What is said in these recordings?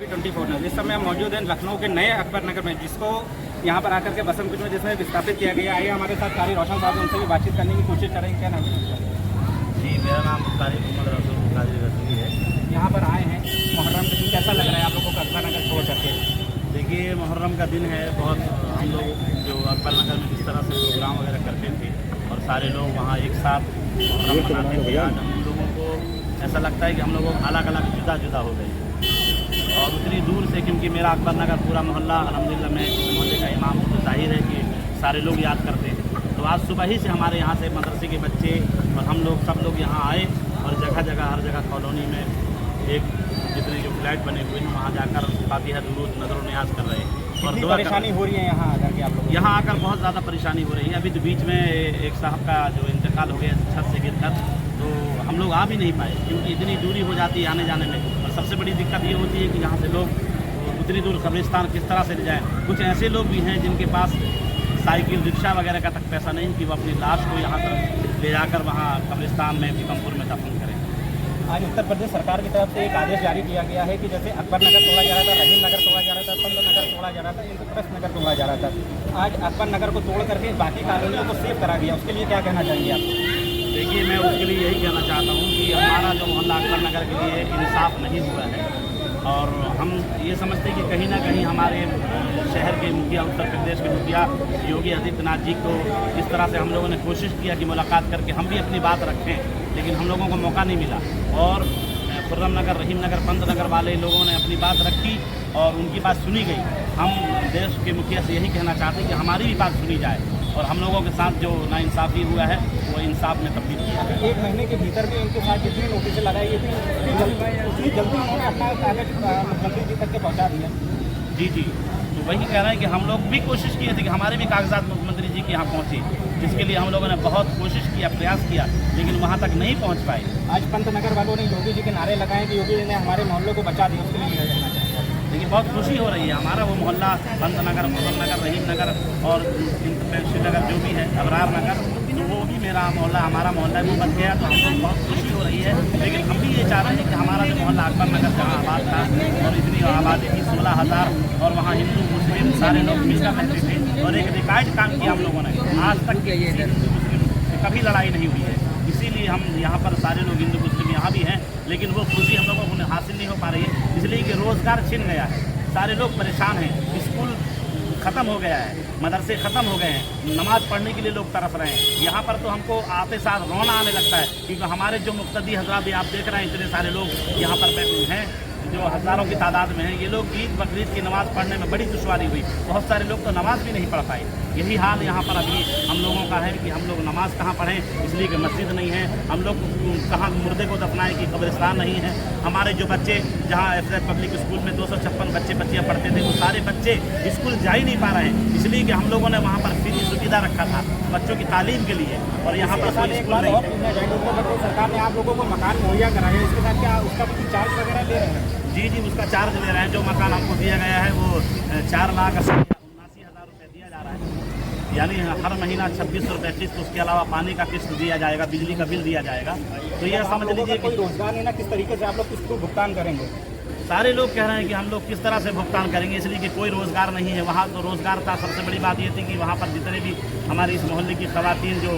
24 news. इस समय हम मौजूद हैं लखनऊ के नए अकबर नगर में, जिसको यहाँ पर आकर के बसंत कुंज में जिसमें विस्थापित किया गया। आइए हमारे साथ कारी रोशन साहब, उनसे भी बातचीत करने की कोशिश करेंगे। क्या नाम है? जी, मेरा नाम कारी मोहम्मद रसूल है। यहाँ पर आए हैं मुहर्रम के दिन, कैसा लग रहा है आप लोगों को अकबर नगर छोड़ करके? देखिए, मुहर्रम का दिन है। बहुत हम लोग जो अकबर नगर में जिस तरह से प्रोग्राम वगैरह करते थे और सारे लोग वहाँ एक साथ मुहर्रम मनाते थे, आज हम लोगों को ऐसा लगता है कि हम लोग अलग अलग जुदा जुदा हो गए और उतनी दूर से, क्योंकि मेरा अकबर नगर पूरा मोहल्ला अल्हम्दुलिल्लाह मैं मोहल्ले का इमाम हूँ, तो जाहिर है कि सारे लोग याद करते हैं। तो आज सुबह ही से हमारे यहाँ से मदरसे के बच्चे और हम लोग सब लोग यहाँ आए और जगह जगह हर जगह कॉलोनी में एक जितने जो फ्लैट बने हुए हैं वहाँ जाकर फातिहा दुरूद नज़र नियाज कर रहे हैं। और दुआ परेशानी हो रही है यहाँ आकर के आप लोग? यहाँ आकर बहुत ज़्यादा परेशानी हो रही है। अभी तो बीच में एक साहब का जो इंतकाल हो गया छत से गिरकर, तो हम लोग आ भी नहीं पाए क्योंकि इतनी दूरी हो जाती है आने जाने में। और सबसे बड़ी दिक्कत ये होती है कि यहाँ से लोग उतनी दूर कब्रिस्तान किस तरह से ले जाएँ। कुछ ऐसे लोग भी हैं जिनके पास साइकिल रिक्शा वगैरह का तक पैसा नहीं कि वो अपनी लाश को यहाँ तक ले जाकर वहाँ कब्रिस्तान में भीकमपुर में दफन करें। आज उत्तर प्रदेश सरकार की तरफ से एक आदेश जारी किया गया है कि जैसे अकबर नगर तोड़ा जा रहा था, रहीम नगर तोड़ा जा रहा था, पंत नगर तोड़ा जा रहा था, इंद्रप्रस्थ नगर तोड़ा जा रहा था, आज अकबर नगर को तोड़ करके बाकी कॉलोनियों को सेव करा गया। उसके लिए क्या कहना चाहेंगे आप? देखिए, मैं उसके लिए यही कहना चाहता हूँ कि हमारा जो मोहल्ला अकबर नगर के लिए इंसाफ नहीं हुआ है और हम ये समझते हैं कि कहीं ना कहीं हमारे शहर के मुखिया, उत्तर प्रदेश के मुखिया योगी आदित्यनाथ जी को इस तरह से हम लोगों ने कोशिश किया कि मुलाकात करके हम भी अपनी बात रखें, लेकिन हम लोगों को मौका नहीं मिला। और खुर्रम नगर, रहीम नगर, पंत नगर वाले लोगों ने अपनी बात रखी और उनकी बात सुनी गई। हम देश के मुखिया से यही कहना चाहते हैं कि हमारी भी बात सुनी जाए और हम लोगों के साथ जो नाइंसाफ़ी हुआ है वो इंसाफ में तब्दील किया जाए। एक महीने के भीतर भी उनके साथ जितनी नोटिस लगाई थी उतनी जल्दी उन्होंने अपना कागज मुख्यमंत्री जी तक के पहुँचा दिया। जी, तो वही कह रहे हैं कि हम लोग भी कोशिश किए थे कि हमारे भी कागजात मुख्यमंत्री जी के यहाँ पहुँचे, जिसके लिए हम लोगों ने बहुत कोशिश किया, प्रयास किया, लेकिन वहाँ तक नहीं पहुँच पाए। आज पंत नगर वालों ने योगी जी के नारे लगाए कि योगी जी ने हमारे मोहल्लों को बचा दिया, उसके लिए क्या कहना चाहिए? लेकिन बहुत खुशी हो रही है। हमारा वो मोहल्ला पंत नगर, खुर्रम नगर, रहीम नगर और श्रीनगर जो भी है, अबरार नगर, तो वो भी मेरा मोहल्ला, हमारा मोहल्ला भी बच गया, तो हमको बहुत खुशी हो रही है। लेकिन हम भी ये चाह रहे हैं कि हमारा जो मोहल्ला अकबर नगर जहाँ आबाद था और इतनी आबादी थी 16,000 और वहाँ हिंदू मुस्लिम सारे लोग मिलकर रहते थे और एक रिकार्ड काम किया हम लोगों ने। आज तक हिंदू मुस्लिम से कभी लड़ाई नहीं हुई है, इसीलिए हम यहाँ पर सारे लोग हिंदू मुस्लिम यहाँ भी हैं, लेकिन वो खुशी हम लोगों को हासिल नहीं हो पा रही है, इसलिए कि रोज़गार छिन गया है, सारे लोग परेशान हैं, स्कूल ख़त्म हो गया है, मदरसे ख़त्म हो गए हैं, नमाज़ पढ़ने के लिए लोग तरस रहे हैं। यहाँ पर तो हमको आते साथ रोना आने लगता है क्योंकि हमारे जो मुक्तदी हज़रात भी आप देख रहे हैं, इतने सारे लोग यहाँ पर हैं जो हज़ारों की तादाद में हैं। ये लोग ईद बकरीद की नमाज़ पढ़ने में बड़ी दुश्वारी हुई, बहुत सारे लोग तो नमाज़ भी नहीं पढ़ पाए। यही हाल यहाँ पर अभी हम लोगों का है कि हम लोग नमाज़ कहाँ पढ़ें, इसलिए कि मस्जिद नहीं है, हम लोग कहाँ मुर्दे को दफनाएं कि कब्रिस्तान नहीं है। हमारे जो बच्चे जहाँ एफएस पब्लिक स्कूल में 256 बच्चे बच्चियाँ पढ़ते थे, वो सारे बच्चे स्कूल जा ही नहीं पा रहे हैं, इसलिए कि हम लोगों ने वहाँ पर फ्री सुविधा रखा था बच्चों की तालीम के लिए और यहाँ पर कोई स्कूल नहीं। सरकार ने आप लोगों को मकान मुहैया कराया, इसके साथ क्या उसका भी चार्ज वगैरह ले रहे हैं? जी, उसका चार्ज ले रहे हैं। जो मकान हमको दिया गया है वो 4,79,000 रुपये दिया जा रहा है, यानी हर महीना 26 रुपये किस्त, उसके अलावा पानी का किस्त दिया जाएगा, बिजली का बिल दिया जाएगा। तो यह समझ लीजिए कि रोजगार नहीं ना, किस तरीके से आप लोग किसको भुगतान करेंगे? सारे लोग कह रहे हैं कि हम लोग किस तरह से भुगतान करेंगे, इसलिए कि कोई रोज़गार नहीं है। वहाँ तो रोज़गार था, सबसे बड़ी बात ये थी कि वहाँ पर जितने भी हमारी इस मोहल्ले की ख़वातीन जो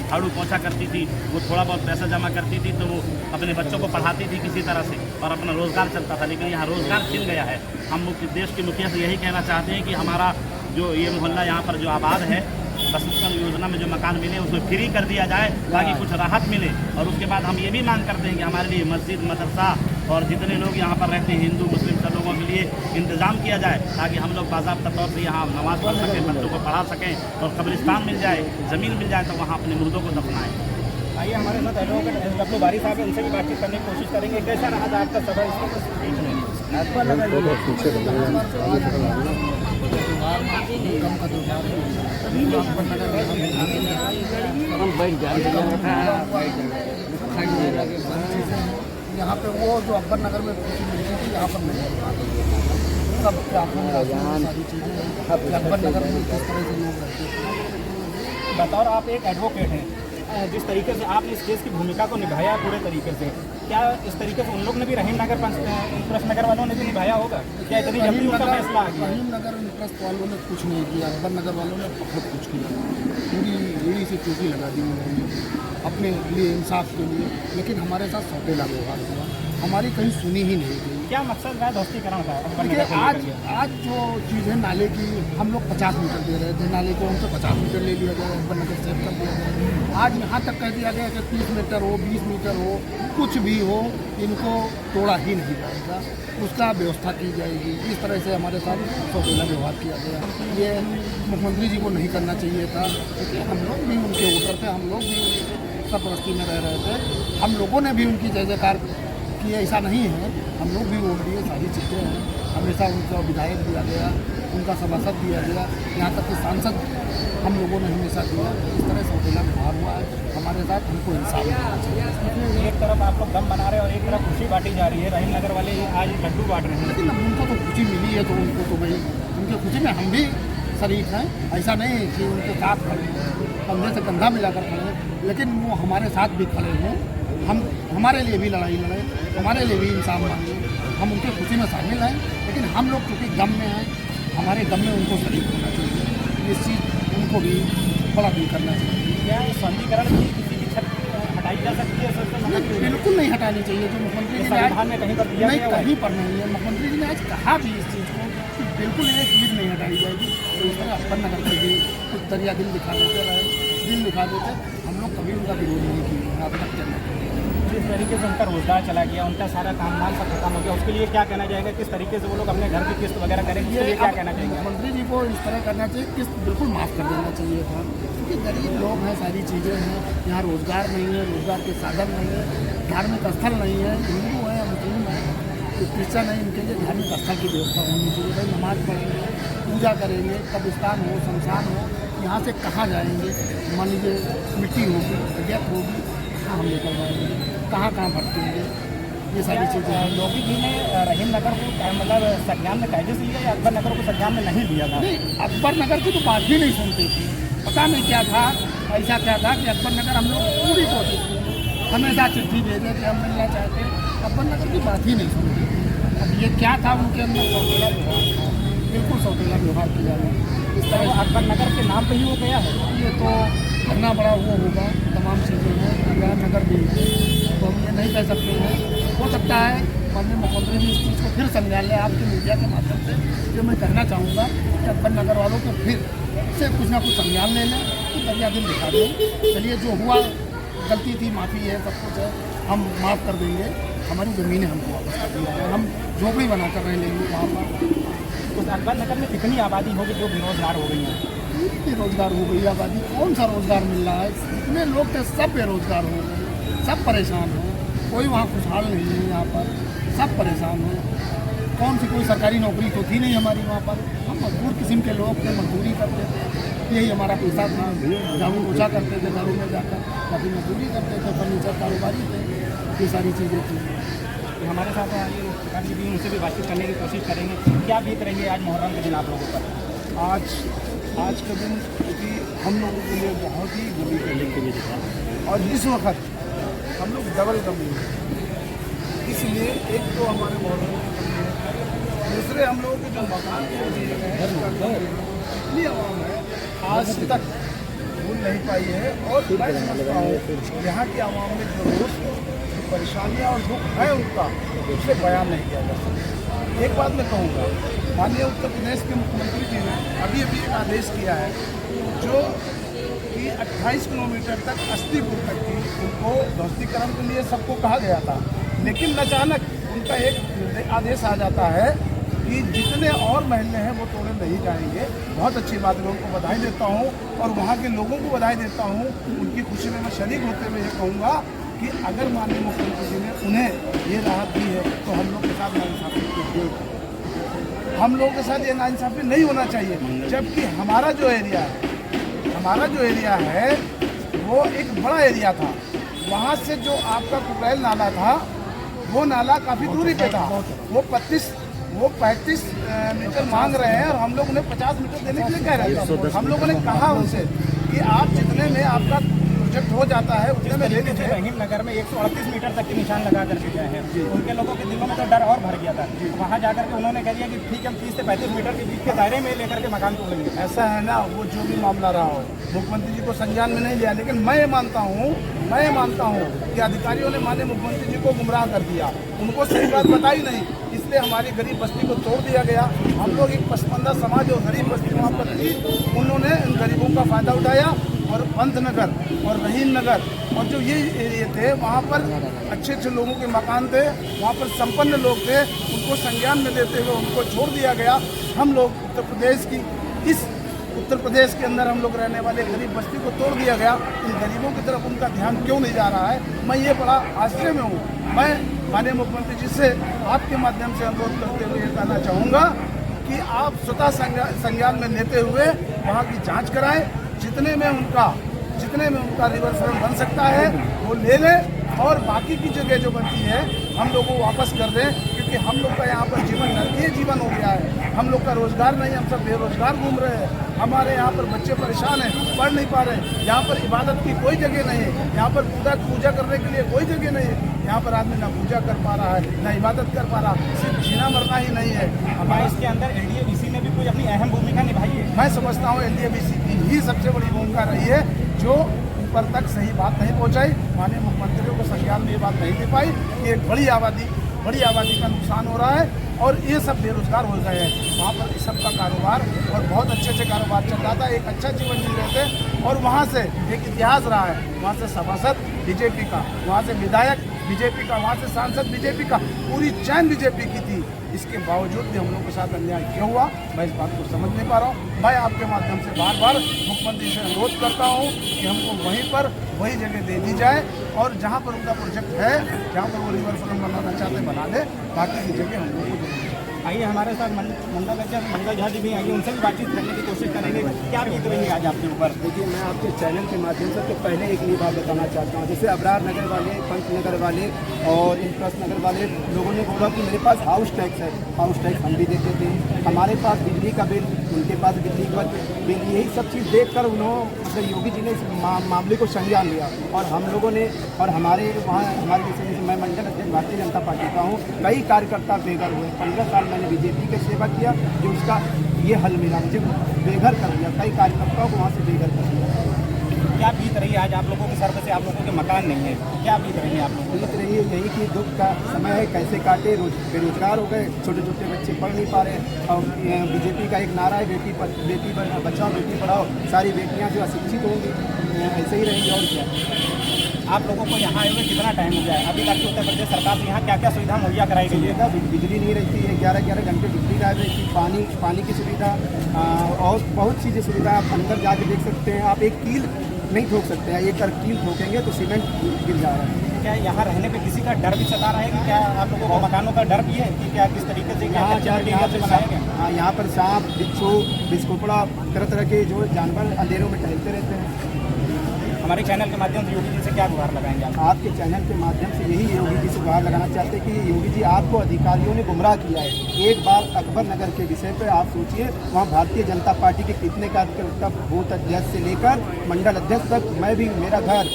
झाड़ू पोछा करती थी, वो थोड़ा बहुत पैसा जमा करती थी तो वो अपने बच्चों को पढ़ाती थी किसी तरह से और अपना रोज़गार चलता था। लेकिन यहाँ रोज़गार छिन गया है। हम देश के मुखिया से यही कहना चाहते हैं कि हमारा जो ये मोहल्ला यहाँ पर जो आबाद है, बसंत योजना में जो मकान मिले उसमें फ्री कर दिया जाए ताकि कुछ राहत मिले। और उसके बाद हम ये भी मांग करते हैं कि हमारे लिए मस्जिद, मदरसा और जितने लोग यहाँ पर रहते हैं हिंदू मुस्लिम सब लोगों के लिए इंतज़ाम किया जाए ताकि हम लोग बाज़ाब्ता तौर से यहाँ नमाज़ पढ़ सकें, बच्चों को पढ़ा सकें और कब्रिस्तान मिल जाए, ज़मीन मिल जाए तो वहाँ अपने मुर्दों को दफनाएँ। आइए हमारे साथ एडवोकेट डब्लू बारी साहब हैं, उनसे भी बातचीत करने की कोशिश करेंगे। कैसा रहा था आपका सफर इसमें? यहाँ पे वो जो अकबर नगर में खुशी मिलती थी यहाँ पर नहीं सब अकबर नगर में किस तरह से लोग रहते थे। बतौर आप एक एडवोकेट हैं, जिस तरीके से आपने इस केस की भूमिका को निभाया पूरे तरीके से, क्या इस तरीके से उन लोग ने भी रहीम नगर इंप्रेस नगर वालों ने भी निभाया होगा? क्या इतनी जल्दी उनका फैसला आ गया? रहीम नगर इंप्रेस वालों ने कुछ नहीं किया, अकबर नगर वालों ने बहुत कुछ किया, पूरी एड़ी से चौकी लगा दी उन्होंने अपने लिए, इंसाफ के लिए, लेकिन हमारे साथ सौतेला व्यवहार हुआ, हमारी कहीं सुनी ही नहीं गई। क्या मकसद रहा ध्वस्तीकरण का? देखिए आज जो चीज़ है नाले की, हम लोग 50 मीटर दे रहे थे, नाले को हमसे 50 मीटर ले लिया गया, अकबर नगर सेव कर दिया गया। आज यहाँ तक कह दिया गया कि 30 मीटर हो, 20 मीटर हो, कुछ भी हो, इनको तोड़ा ही नहीं जाएगा, उसका व्यवस्था की जाएगी। इस तरह से हमारे साथ सौतेला व्यवहार किया गया। ये मुख्यमंत्री जी को नहीं करना चाहिए था, क्योंकि हम लोग भी उनके वोटर थे, हम लोग भी सरपरस्ती में रह रहे थे, हम लोगों ने भी उनकी जय जयकार की, ऐसा नहीं है, हम लोग भी वोट दिए, सारी चीज़ें हैं, हमेशा उनका विधायक दिया गया, उनका सभासद दिया गया, यहाँ तक कि सांसद हम लोगों ने हमेशा दिया। इस तरह सौतेला व्यवहार हुआ है हमारे साथ, हमको इंसाफ मिलना चाहिए। एक तरफ आप लोग दम बना रहे हैं और एक तरफ खुशी बांटी जा रही है, रहीम नगर वाले आज लड्डू बांट रहे हैं। लेकिन अब उनको तो खुशी मिली है, तो उनको तो भाई उनकी खुशी में हम भी शरीक हैं, ऐसा नहीं है कि उनके साथ खड़े हैं, कंधे से कंधा मिलाकर खड़े हैं, लेकिन वो हमारे साथ भी खड़े हैं, हम हमारे लिए भी लड़ाई लड़े, हमारे लिए भी इंसाफ मांगे, हम उनकी खुशी में शामिल हैं, लेकिन हम लोग चूँकि गम में हैं, हमारे गम में उनको शरीक होना चाहिए, इस चीज़ उनको भी बड़ा दिल करना चाहिए। क्या सौंदीकरण की किसी की छत हटाई जा सकती है? बिल्कुल नहीं हटानी चाहिए, जो मुख्यमंत्री जी ने संविधान में कहीं पर दिया नहीं, गया है? कहीं पर नहीं है। मुख्यमंत्री जी ने आज कहा भी इस चीज़ को कि बिल्कुल ये चीज़ नहीं हटाई जाएगी। तो इस तरह अकबर नगर के भी कुछ दरिया दिल दिखा देते रहे, दिल दिखा देते, हम लोग कभी उनका विरोध नहीं किए अब तक चलने। जिस तरीके से उनका रोजगार चला गया, उनका सारा काम धाम सब खत्म हो गया, उसके लिए क्या कहना चाहेगा? किस तरीके से वो लोग अपने घर की किस्त वगैरह करेंगे, इसके लिए क्या कहना चाहेंगे? मुख्यमंत्री जी को इस तरह करना चाहिए, किस्त बिल्कुल माफ़ कर देना चाहिए था, क्योंकि गरीब लोग हैं, सारी चीज़ें हैं, यहाँ रोज़गार नहीं है, रोज़गार के साधन नहीं है, धार्मिक स्थल नहीं है, हिंदू है या मुस्लिम है, क्रिश्चन है, इनके लिए धार्मिक स्थल की व्यवस्था होनी चाहिए। भाई नमाज पढ़ेंगे, पूजा करेंगे, कब्रिस्तान हो, शमशान हो, यहाँ से कहाँ जाएंगे? मान लीजिए मिट्टी होगी, डेथ होगी, कहाँ हम लेकर जाएंगे, कहाँ भटकेंगे? ये सारी चीज़ें हैं। योगी जी ने रहीम नगर को मतलब संज्ञान में कायदे से लिया या अकबर नगर को संज्ञान में नहीं लिया था? नहीं, अकबर नगर की तो बात भी नहीं सुनते थे, पता नहीं क्या था, ऐसा क्या था कि अकबर नगर हम लोग पूरी कोशिश की, हमेशा चिट्ठी भेजे कि हम मिलना चाहते, अकबर नगर की बात ही नहीं सुनते। अब ये क्या था उनके अंदर? सौतेला व्यवहार था, बिल्कुल सौतेला व्यवहार किया है। इस तरह अकबर नगर के नाम पे ही हो गया है। ये तो करना बड़ा वो होगा, तमाम चीज़ें हैं, अकबर नगर भी है, तो हम ये नहीं कह सकते हैं। हो सकता है माननीय मुख्यमंत्री जी इस चीज़ को फिर समझा लें आपके मीडिया के माध्यम से, जो मैं कहना चाहूँगा कि अकबर नगर वालों को फिर से कुछ ना कुछ संज्ञान ले लें, तो दरिया दिल दिखा दें। चलिए जो हुआ गलती थी, माफ़ी है, सब कुछ है, हम माफ़ कर देंगे, हमारी ज़मीनें हमको वापस कर देंगे, हम झोपड़ी बना कर रह लेंगे वहाँ पर। तो अकबर नगर में कितनी आबादी होगी जो बेरोजगार हो गई है? बेरोजगार हो गई आबादी, कौन सा रोज़गार मिल रहा है? जितने लोग थे सब बेरोजगार हो गए, सब परेशान हैं, कोई वहाँ खुशहाल नहीं है, यहाँ पर सब परेशान हैं। कौन सी कोई सरकारी नौकरी तो थी नहीं हमारी वहाँ पर, हम मजदूर किस्म के लोग थे, मजदूरी करते थे, यही हमारा पैसा था, झाड़ू पोछा करते थे घरों में जाकर, काफ़ी मजदूरी करते थे, फर्नीचर कारोबारी थे, ये सारी चीज़ें थी। हमारे साथ आइए सरकार जी भी, उनसे भी बातचीत करने की कोशिश करेंगे। क्या बीत रही है आज मुहर्रम के दिन आप लोगों पर? आज का दिन क्योंकि हम लोगों के लिए बहुत ही बुरी फीलिंग के लिए था, और इस वक्त हम लोग डबल कमी है, इसलिए एक तो हमारे मोहल्ले की कमी है, दूसरे हम लोगों के जो मकान दिए गए हैं इतनी आवाम है आज तक भूल नहीं पाई है। और मैं समझता हूँ यहाँ की आवाम में जो रोष, जो परेशानियाँ और दुख है उनका, उसे बयान नहीं किया जा सकता। एक बात मैं कहूँगा, माननीय उत्तर प्रदेश के मुख्यमंत्री जी ने अभी एक आदेश किया है जो कि 28 किलोमीटर तक अस्तीपुर तक की उनको ध्वस्तीकरण के लिए सबको कहा गया था, लेकिन अचानक उनका एक आदेश आ जाता है कि जितने और महल्ले हैं वो तोड़े नहीं जाएंगे। बहुत अच्छी बात है, उनको बधाई देता हूँ और वहाँ के लोगों को बधाई देता हूँ। उनकी खुशी में मैं शरीक होते हुए ये कहूँगा कि अगर माननीय मुख्यमंत्री जी ने उन्हें ये राहत दी है तो हम लोग के साथ नाइंसाफ़ी क्यों? हम लोगों के साथ ये नाइंसाफ़ी नहीं होना चाहिए, जबकि हमारा जो एरिया है वो एक बड़ा एरिया था। वहाँ से जो आपका कुकरैल नाला था, वो नाला काफ़ी दूरी पे था, वो 35 मीटर मांग रहे हैं और हम लोग उन्हें 50 मीटर देने के लिए कह रहे थे। हम लोगों ने कहा उनसे कि आप जितने में आपका प्रोजेक्ट हो जाता है उतने में ले जैसे लीजिए। रहीम नगर में 138 मीटर तक के निशान लगा करके गए हैं, उनके लोगों के दिलों में तो डर और भर गया था। वहाँ जाकर के उन्होंने कह दिया कि ठीक है, हम 30 से 35 मीटर के बीच के दायरे में लेकर के मकान तोड़ेंगे। ऐसा है ना, वो जो भी मामला रहा हो, मुख्यमंत्री जी को संज्ञान में नहीं लिया, लेकिन मैं ये मानता हूँ कि अधिकारियों ने माननीय मुख्यमंत्री जी को गुमराह कर दिया, उनको सही बात बताई नहीं, इसलिए हमारी गरीब बस्ती को तोड़ दिया गया। हम लोग एक पसमानदा समाज और गरीब बस्ती वहाँ पर थी, उन्होंने इन गरीबों का फायदा उठाया और पंतनगर और रहीम नगर और जो ये एरिए थे वहाँ पर अच्छे अच्छे लोगों के मकान थे, वहाँ पर संपन्न लोग थे, उनको संज्ञान में लेते हुए उनको छोड़ दिया गया। हम लोग उत्तर प्रदेश के अंदर हम लोग रहने वाले गरीब बस्ती को तोड़ दिया गया। इन गरीबों की तरफ उनका ध्यान क्यों नहीं जा रहा है, मैं ये बड़ा आश्चर्य में हूँ। मैं माननीय मुख्यमंत्री जी से आपके माध्यम से अनुरोध करते हुए ये कहना चाहूँगा कि आप स्वतः संज्ञान में लेते हुए वहाँ की जांच कराएं, जितने में उनका रिवर फ्रंट बन सकता है वो ले लें, और बाकी की जगह जो बनती है हम लोग को वापस कर दें, क्योंकि हम लोग का यहाँ पर जीवन नरकीय जीवन हो गया है। हम लोग का रोजगार नहीं, हम सब बेरोजगार घूम रहे हैं, हमारे यहाँ पर बच्चे परेशान हैं, पढ़ नहीं पा रहे, यहाँ पर इबादत की कोई जगह नहीं है, यहाँ पर पूजा करने के लिए कोई जगह नहीं है, यहाँ पर आदमी ना पूजा कर पा रहा है ना इबादत कर पा रहा, सिर्फ जीना मरना ही नहीं है। हमारे इसके अंदर एलडीएबीसी ने भी कोई अपनी अहम भूमिका निभाई है। मैं समझता हूँ एलडीएबीसी की ही सबसे बड़ी भूमिका रही है, जो ऊपर तक सही बात नहीं पहुँचाई, माननीय मुख्यमंत्रियों को संज्ञान में ये बात नहीं दे पाई कि एक बड़ी आबादी का नुकसान हो रहा है और ये सब बेरोजगार हो गए हैं। वहाँ पर इस सब का कारोबार और बहुत अच्छे कारोबार चल रहा था, एक अच्छा जीवन जी रहे थे, और वहाँ से एक इतिहास रहा है, वहाँ से सभासद बीजेपी का, वहाँ से विधायक बीजेपी का, वहाँ से सांसद बीजेपी का, पूरी चैन बीजेपी की थी। इसके बावजूद भी हम लोगों के साथ अन्याय क्यों हुआ, मैं इस बात को समझ नहीं पा रहा हूँ। मैं आपके माध्यम से बार बार मुख्यमंत्री से अनुरोध करता हूँ कि हमको वही जगह दे दी जाए, और जहाँ पर उनका प्रोजेक्ट है, जहाँ पर वो रिवर फ्रंट बनाना चाहते हैं बना दे, बाकी की जगह हम लोग को दे दी जाए। आइए हमारे साथ मंगल झा जी भी आइए, उनसे भी बातचीत करने की कोशिश करेंगे। क्या बीत रही है आज आपके ऊपर? देखिए, मैं आपके चैनल के माध्यम से तो पहले एक ये बात बताना चाहता हूँ, जैसे अबरार नगर वाले, पंतनगर वाले और इंद्रप्रस्थ नगर वाले लोगों ने बोला कि मेरे पास हाउस टैक्स है, हाउस टैक्स हम भी देते थे, हमारे पास बिजली का बिल, उनके पास बिजली का बिल, यही सब चीज़ देखकर उन्होंने मतलब योगी जी ने इस मामले को संज्ञान लिया, और हम लोगों ने और हमारे वहाँ हमारे जैसे मैं मंडल अध्यक्ष भारतीय जनता पार्टी का हूँ, कई कार्यकर्ता बेघर हुए। 15 साल मैंने बीजेपी की सेवा किया, जो उसका ये हल मिला, मुझे बेघर कर दिया, कई कार्यकर्ताओं को वहाँ से बेघर कर दिया। क्या बीत रही है आज आप लोगों के सर पे से? आप लोगों के मकान नहीं है, क्या बीत रही है आप लोगों बीत रही है यही कि दुख का समय है, कैसे काटे, बेरोजगार हो गए, छोटे छोटे बच्चे पढ़ नहीं पा रहे, और बीजेपी का एक नारा है बेटी बचाओ बेटी पढ़ाओ, सारी बेटियाँ जो अशिक्षित होंगी ऐसे ही रहेंगी, और क्या। आप लोगों को यहाँ आए हुए कितना टाइम हो गया है? अभी तक उत्तर प्रदेश सरकार ने यहाँ क्या क्या सुविधा मुहैया कराई गई है? बिजली नहीं रहती है, 11 घंटे बिजली नहीं रहती, पानी की सुविधा और बहुत चीज़ें सुविधा। आप अंदर जाके देख सकते हैं, आप एक कील नहीं ठोक सकते हैं, एक कील ठोकेंगे तो सीमेंट गिर जा रहा है। क्या यहाँ रहने पे किसी का डर भी सता रहा है कि क्या आप लोगों को मकानों का डर भी है कि क्या किस तरीके से क्या बनाया गया? हाँ, यहाँ पर सांप, बिच्छू, बिस्कुपड़ा, तरह के जो जानवर अंधेरों में टहलते रहते हैं। हमारे चैनल के माध्यम से योगी जी से क्या गुहार लगाएंगे आप? आपके चैनल के माध्यम से यही योगी जी से गुहार लगाना चाहते हैं कि योगी जी, आपको अधिकारियों ने गुमराह किया है। एक बार अकबर नगर के विषय पर आप सोचिए, वहाँ भारतीय जनता पार्टी के कितने कार्यकर्ता, बूथ अध्यक्ष से लेकर मंडल अध्यक्ष तक, मैं भी, मेरा घर,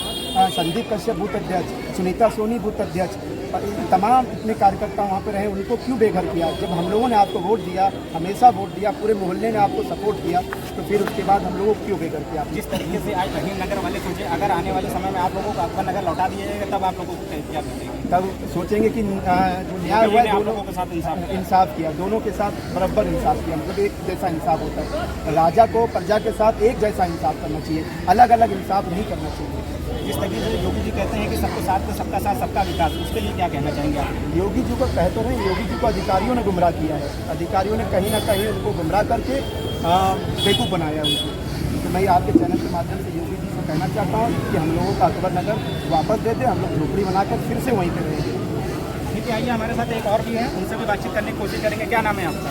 संदीप कश्यप बूथ अध्यक्ष, सुनीता सोनी बूथ अध्यक्ष, तमाम इतने कार्यकर्ता वहाँ पर रहे, उनको क्यों बेघर किया? जब हम लोगों ने आपको वोट दिया, हमेशा वोट दिया, पूरे मोहल्ले ने आपको सपोर्ट किया, तो फिर उसके बाद हम लोगों को क्यों बेघर किया? जिस तरीके से आज रहीम नगर वाले सोचे, अगर आने वाले समय में आप लोगों को अकबर नगर लौटा दिया जाएगा, तब आप लोगों को क्या मिलेगी? तब सोचेंगे कि जो न्याय हुआ है, आप लोगों के साथ इंसाफ किया, दोनों के साथ बराबर इंसाफ किया, मतलब एक जैसा इंसाफ होता है। राजा को प्रजा के साथ एक जैसा इंसाफ करना चाहिए, अलग अलग इंसाफ नहीं करना चाहिए। जिस तरीके से योगी जी कहते हैं कि सबके साथ सबका साथ सबका विकास, उसके लिए क्या कहना चाहेंगे आप? योगी जी को कहते हैं, योगी जी को अधिकारियों ने गुमराह किया है, अधिकारियों ने कहीं ना कहीं उनको गुमराह करके बेवकूफ़ बनाया उनको। तो मैं आपके चैनल के माध्यम से योगी जी को कहना चाहता हूँ कि हम लोगों का अकबर नगर वापस दे दें, हम लोग झोपड़ी बनाकर फिर से वहीं पर रहेंगे। ठीक है, आइए हमारे साथ एक और भी है, उनसे भी बातचीत करने की कोशिश करेंगे। क्या नाम है आपका?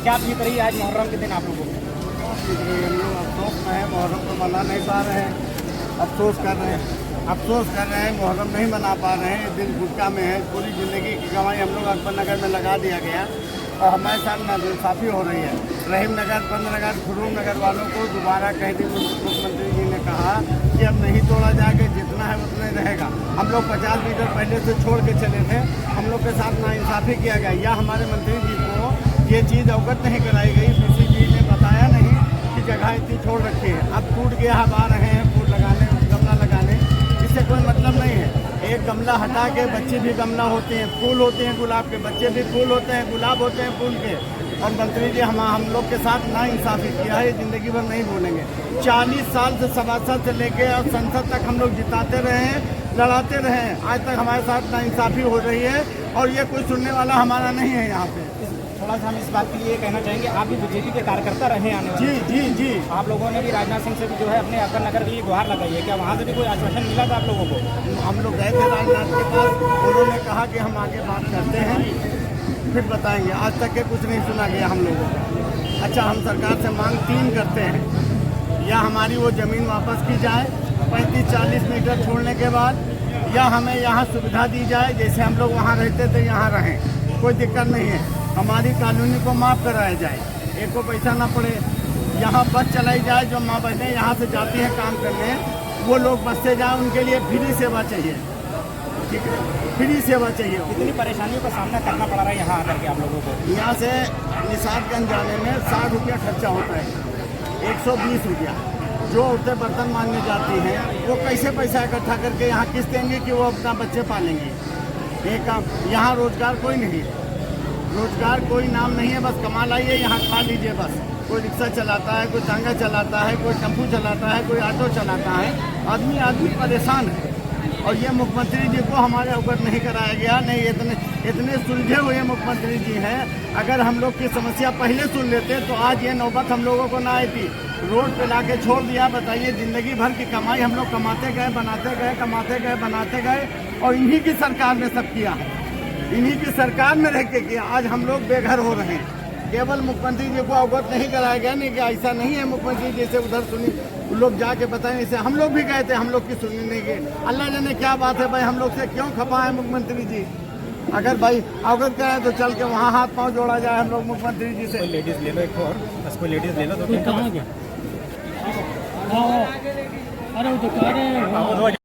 क्या बीत रही है आज मुहर्रम के दिन आप लोगों को? हम लोग अफसोस में है, मुहर्रम को मना नहीं पा रहे हैं, अफसोस कर रहे हैं, मुहर्रम नहीं मना पा रहे हैं। इस दिन गुटका में है, पूरी ज़िंदगी की कमाई हम लोग अकबर नगर में लगा दिया गया, और हमारे साथ नाइंसाफ़ी हो रही है। रहीम नगर, पंतनगर, खुरूम नगर वालों को दोबारा कह दी मुख्यमंत्री जी ने कहा कि अब नहीं तोड़ा जाएगा, जितना है उतना ही रहेगा। हम लोग 50 मीटर पहले से छोड़ के चले थे, हम लोग के साथ नाइंसाफ़ी किया गया। या हमारे मंत्री जी को ये चीज़ अवगत नहीं कराई गई, किसी जी ने बताया नहीं कि जगह इतनी छोड़ रखी है। अब टूट गया, अब आ रहे हैं फूल लगाने, गमला लगाने, इससे कोई मतलब नहीं है। एक गमला हटा के बच्चे भी गमला होते हैं, फूल होते हैं गुलाब के, बच्चे भी फूल होते हैं, गुलाब होते हैं फूल के। और मंत्री जी हम लोग के साथ नाइंसाफ़ी किया है, ज़िंदगी भर नहीं भूलेंगे। 40 साल से सभासद से लेके और संसद तक हम लोग जिताते रहे हैं, लड़ाते रहे हैं। आज तक हमारे साथ नाइंसाफ़ी हो रही है और ये कोई सुनने वाला हमारा नहीं है यहाँ पे। थोड़ा सा हम इस बात के लिए कहना चाहेंगे, आप भी बीजेपी के कार्यकर्ता रहे आने वाले। जी जी जी। आप लोगों ने भी राजनाथ सिंह से भी जो है अपने अकबर नगर के लिए गुहार लगाई है, क्या वहाँ से भी कोई आश्वासन मिला था आप लोगों को? हम लोग गए थे राजनाथ के पास, उन्होंने कहा कि हम आगे बात करते हैं फिर बताएंगे। आज तक के कुछ नहीं सुना गया हम लोगों को। अच्छा, हम सरकार से मांग 3 करते हैं, या हमारी वो ज़मीन वापस की जाए 35-40 मीटर छोड़ने के बाद, या हमें यहाँ सुविधा दी जाए जैसे हम लोग वहाँ रहते थे यहाँ रहें, कोई दिक्कत नहीं है। हमारी कॉलोनी को माफ़ कराया जाए, एक को पैसा ना पड़े। यहाँ बस चलाई जाए, जो माँ बहनें यहाँ से जाती हैं काम करने, वो लोग बस से जाए, उनके लिए फ्री सेवा चाहिए। ठीक है, फ्री सेवा चाहिए। कितनी परेशानियों का सामना करना पड़ रहा है यहाँ आकर के आप लोगों को? यहाँ से निषादगंज जाने में 60 रुपया खर्चा होता है, 120 रुपया। जो औरतें बर्तन मांगने जाती हैं वो कैसे पैसा इकट्ठा करके यहाँ किस्त देंगे कि वो अपना बच्चे पालेंगे? एक काम, यहाँ रोजगार कोई नहीं है, रोजगार कोई नाम नहीं है। बस कमा लाइए, यहाँ खा लीजिए बस। कोई रिक्शा चलाता है, कोई टांगा चलाता है, कोई टेम्पू चलाता है, कोई ऑटो चलाता है। आदमी परेशान है। और ये मुख्यमंत्री जी को हमारे अवगत नहीं कराया गया। नहीं, इतने सुलझे हुए मुख्यमंत्री जी हैं। अगर हम लोग की समस्या पहले सुन लेते तो आज ये नौबत हम लोगों को ना आई थी। रोड पे लाके छोड़ दिया। बताइए, ज़िंदगी भर की कमाई हम लोग कमाते गए, बनाते गए, कमाते गए, बनाते गए, और इन्हीं की सरकार ने सब किया है। इन्हीं की सरकार में रह के किया। आज हम लोग बेघर हो रहे हैं। केवल मुख्यमंत्री जी को अवगत नहीं कराया गया। नहीं कि ऐसा नहीं है, मुख्यमंत्री जी से उधर सुनी, लोग जाके बताएं। इसे हम लोग भी गए थे, हम लोग की सुनी नहीं गई। अल्लाह जाने क्या बात है भाई, हम लोग से क्यों खपा है मुख्यमंत्री जी? अगर भाई अवगत कराए तो चल के वहाँ हाथ पाँव जोड़ा जाए हम लोग मुख्यमंत्री जी से। कोई लेडीज़ ले लो एक और, बस कोई लेडीज़ ले लो तो कहाँ गया? अरे वो तो कह रहे हैं